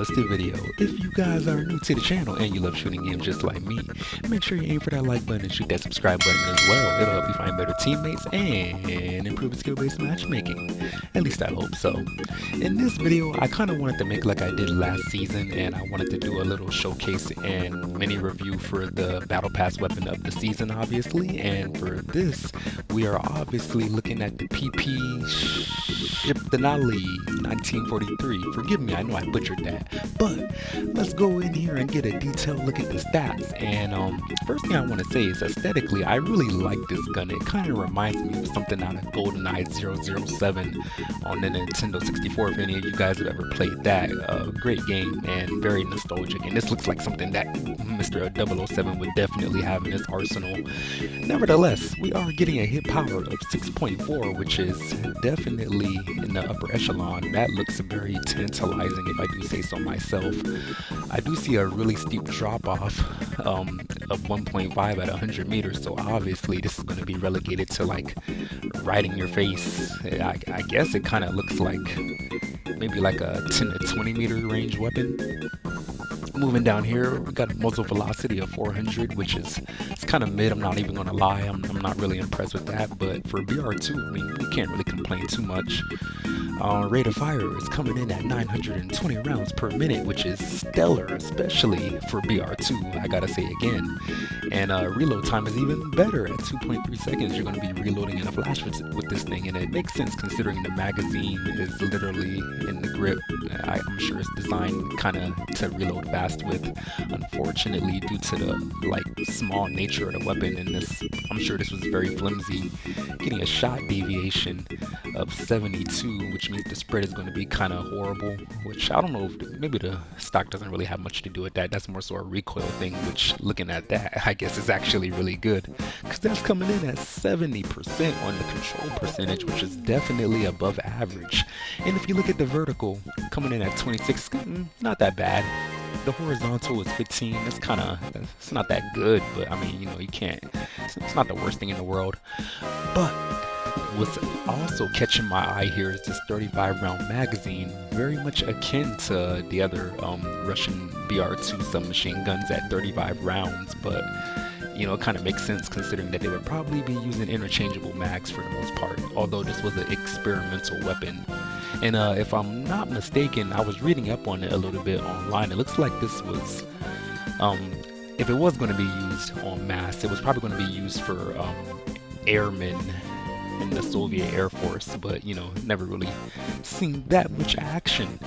Enlisted video. If you guys are new to the channel and you love shooting games just like me, make sure you aim for that like button and shoot that subscribe button as well. It'll help you find better teammates and improve skill-based matchmaking. At least I hope so. In this video, I kind of wanted to make like I did last season, and I wanted to do a little showcase and mini review for the Battle Pass weapon of the season, obviously. And for this, we are obviously looking at the PP Shpitalny 1943. Forgive me, I know I butchered that, but let's go in here and get a detailed look at the stats. And first thing I want to say is aesthetically, I really like this gun. It kind of reminds me of something out of GoldenEye 007 on the Nintendo 64. If any of you guys have ever played that, great game and very nostalgic. And this looks like something that Mr. 007 would definitely have in his arsenal. Nevertheless, we are getting a hit power of 6.4, which is definitely in the upper echelon. That looks very tantalizing, if I do say so myself. I do see a really steep drop off of 1.5 at 100 meters, so obviously this is going to be relegated to like right in your face. I guess it kind of looks like maybe like a 10 to 20 meter range weapon. Moving down here, we got a muzzle velocity of 400, which is it's kind of mid. I'm not even gonna lie, I'm not really impressed with that. But for BR2, I mean, you can't really complain too much. Rate of fire is coming in at 920 rounds per minute, which is stellar, especially for BR2. I gotta say again. And reload time is even better at 2.3 seconds. You're gonna be reloading in a flash with this thing, and it makes sense considering the magazine is literally in the grip. I'm sure it's designed kind of to reload fast with. Unfortunately, due to the like small nature of the weapon, and this, I'm sure this was very flimsy, getting a shot deviation of 72, which means the spread is going to be kind of horrible, which I don't know if maybe the stock doesn't really have much to do with that. That's more so a recoil thing, which looking at that, I guess is actually really good, because that's coming in at 70% on the control percentage, which is definitely above average. And if you look at the vertical, coming in at 26, not that bad. The horizontal is 15. That's kind of, it's not that good, but I mean, you know, you can't, it's not the worst thing in the world. But what's also catching my eye here is this 35 round magazine, very much akin to the other Russian BR2 submachine guns at 35 rounds, but you know, it kind of makes sense considering that they would probably be using interchangeable mags for the most part, although this was an experimental weapon. And if I'm not mistaken, I was reading up on it a little bit online. It looks like this was, if it was going to be used en masse, it was probably going to be used for airmen in the Soviet Air Force, but you know, never really seen that much action.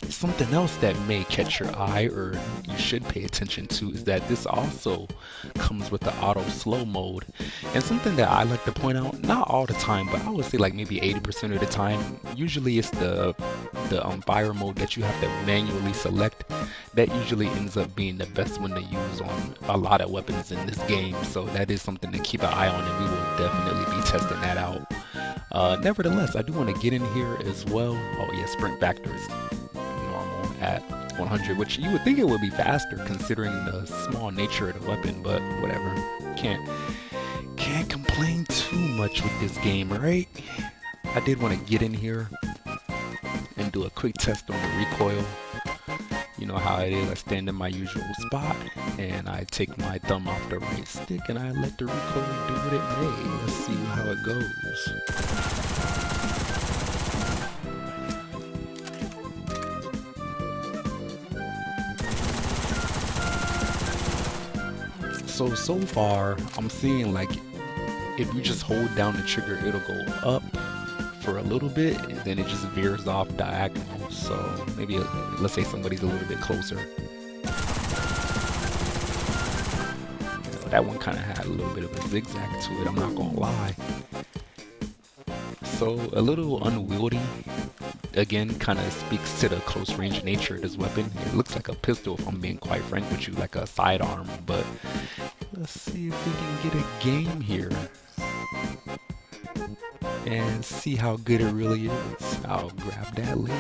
Something else that may catch your eye, or you should pay attention to, is that this also comes with the auto slow mode. And something that I like to point out, not all the time, but I would say like maybe 80% of the time, usually it's the fire mode that you have to manually select. That usually ends up being the best one to use on a lot of weapons in this game. So that is something to keep an eye on, and we will definitely be testing that out. Nevertheless, I do want to get in here as well. Oh yeah, sprint factor is normal at 100, which you would think it would be faster considering the small nature of the weapon, but whatever. Can't complain too much with this game, right? I did want to get in here and do a quick test on the recoil. You know how it is, I stand in my usual spot and I take my thumb off the right stick and I let the recoil do what it may. Let's see how it goes. So far, I'm seeing like if you just hold down the trigger, it'll go up for a little bit, and then it just veers off diagonal. So maybe, let's say somebody's a little bit closer. You know, that one kind of had a little bit of a zigzag to it, I'm not gonna lie. So a little unwieldy. Again, kind of speaks to the close range nature of this weapon. It looks like a pistol, if I'm being quite frank with you, like a sidearm, but let's see if we can get a game here and see how good it really is. I'll grab that later.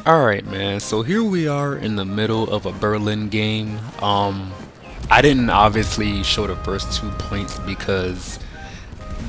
Alright man, so here we are in the middle of a Berlin game. I didn't obviously show the first 2 points because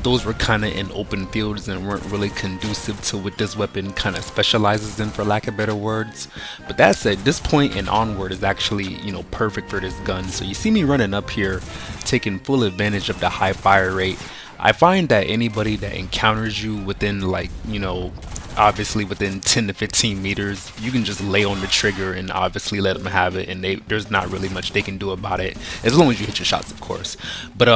those were kind of in open fields and weren't really conducive to what this weapon kind of specializes in, for lack of better words. But that said, this point and onward is actually, you know, perfect for this gun. So you see me running up here, taking full advantage of the high fire rate. I find that anybody that encounters you within, like, you know, obviously within 10 to 15 meters, you can just lay on the trigger and obviously let them have it, and there's not really much they can do about it, as long as you hit your shots, of course. But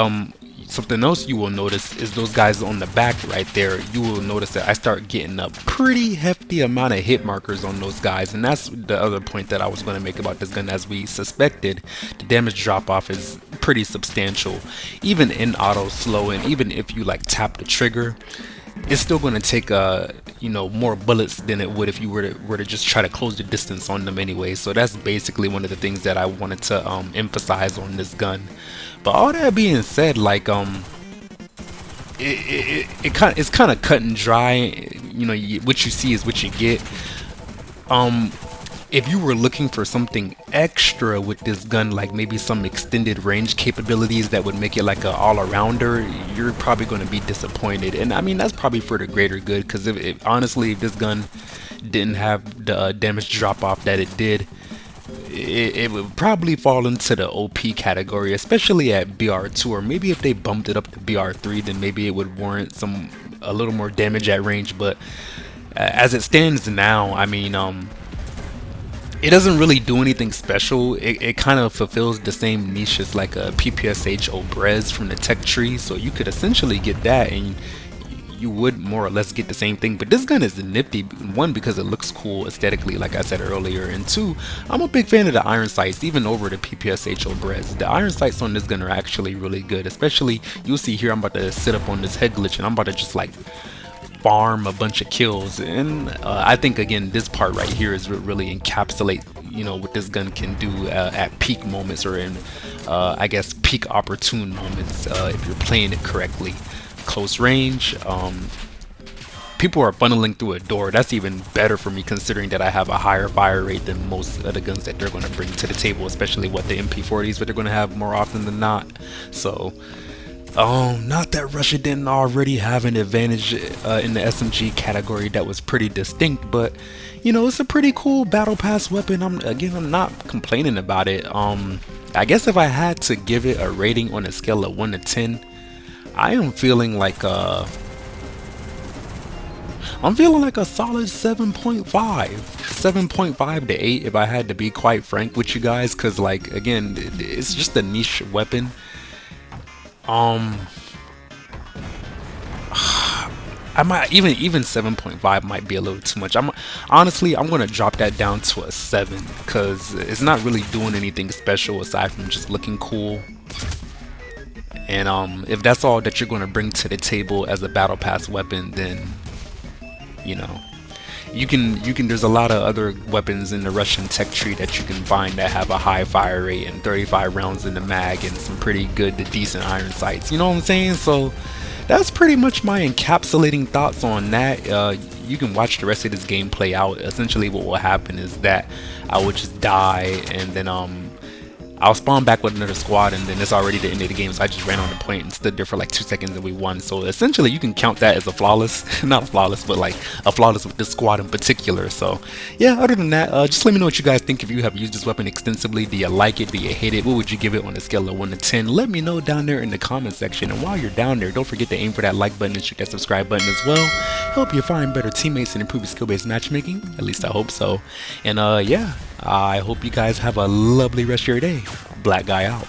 something else you will notice is those guys on the back right there. You will notice that I start getting a pretty hefty amount of hit markers on those guys, and that's the other point that I was going to make about this gun. As we suspected, the damage drop off is pretty substantial, even in auto slow, and even if you like tap the trigger, it's still going to take you know, more bullets than it would if you were to just try to close the distance on them anyway. So that's basically one of the things that I wanted to emphasize on this gun. But all that being said, like it's kind of cut and dry. You know, what you see is what you get. If you were looking for something extra with this gun, like maybe some extended range capabilities that would make it like a all-arounder, you're probably going to be disappointed. And I mean, that's probably for the greater good, because if honestly, if this gun didn't have the damage drop off that it did, it would probably fall into the OP category, especially at BR2, or maybe if they bumped it up to BR3, then maybe it would warrant a little more damage at range. But as it stands now, I mean, it doesn't really do anything special. It kind of fulfills the same niche as like a PPSH Obrez from the tech tree, so you could essentially get that and you would more or less get the same thing. But this gun is nifty, one, because it looks cool aesthetically, like I said earlier, and two, I'm a big fan of the iron sights, even over the PPSH Obrez. The iron sights on this gun are actually really good, especially, you'll see here, I'm about to sit up on this head glitch and I'm about to just like farm a bunch of kills. And I think, again, this part right here is really encapsulate, you know, what this gun can do at peak moments, or in I guess peak opportune moments, if you're playing it correctly. Close range, people are funneling through a door. That's even better for me, considering that I have a higher fire rate than most of the guns that they're going to bring to the table, especially what the MP40s, but they're going to have more often than not. So not that Russia didn't already have an advantage in the SMG category that was pretty distinct, but you know, it's a pretty cool battle pass weapon. I'm not complaining about it. I guess if I had to give it a rating on a scale of 1 to 10, I am feeling like a solid 7.5 to 8, if I had to be quite frank with you guys, because, like, again, it's just a niche weapon. I might even 7.5 might be a little too much. Honestly, I'm gonna drop that down to a 7, because it's not really doing anything special aside from just looking cool. And if that's all that you're going to bring to the table as a battle pass weapon, then you know, you can there's a lot of other weapons in the Russian tech tree that you can find that have a high fire rate and 35 rounds in the mag and some pretty good to decent iron sights, you know what I'm saying? So that's pretty much my encapsulating thoughts on that. You can watch the rest of this game play out. Essentially what will happen is that I would just die, and then I'll spawn back with another squad, and then it's already the end of the game. So I just ran on the point and stood there for like 2 seconds and we won. So essentially you can count that as a flawless, not flawless, but like a flawless with this squad in particular. So yeah, other than that, just let me know what you guys think. If you have used this weapon extensively, do you like it? Do you hate it? What would you give it on a scale of 1 to 10? Let me know down there in the comment section. And while you're down there, don't forget to aim for that like button and shoot that subscribe button as well. Help you find better teammates and improve your skill-based matchmaking. At least I hope so. And yeah, I hope you guys have a lovely rest of your day. Black guy out.